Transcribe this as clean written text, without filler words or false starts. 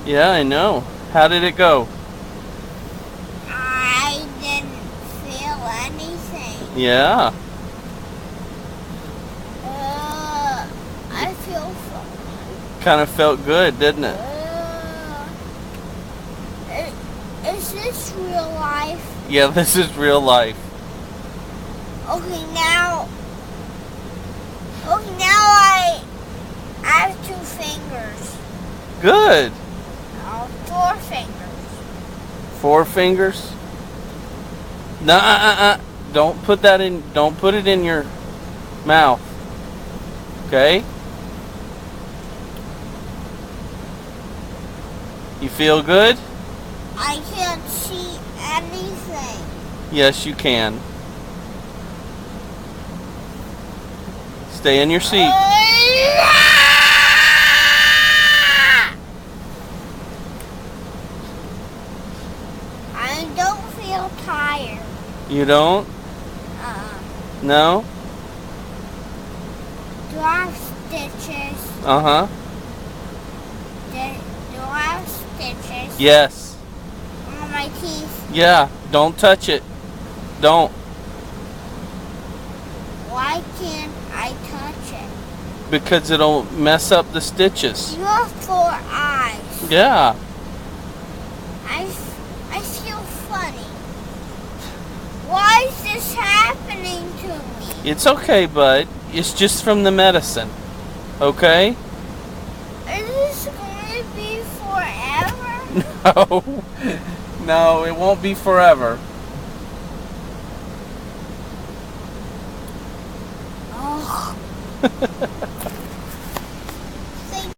Yeah, I know. How did it go? I didn't feel anything. Yeah. I feel fine. Kind of felt good, didn't it? Is this real life? Yeah, this is real life. Okay, now I have 2 fingers. Good. No, 4 fingers. 4 fingers? Nah, don't put that in. Don't put it in your mouth. Okay? You feel good? I can't see anything. Yes, you can. Stay in your seat. I don't feel tired. You don't? No? Do I have stitches? Uh-huh. Do I have stitches? Yes. On my teeth? Yeah, don't touch it. Don't. Why can't I touch it? Because it'll mess up the stitches. You have 4 eyes. Yeah. I feel funny. Why is this happening to me? It's okay, bud. It's just from the medicine. Okay? Is this going to be forever? No. No, it won't be forever.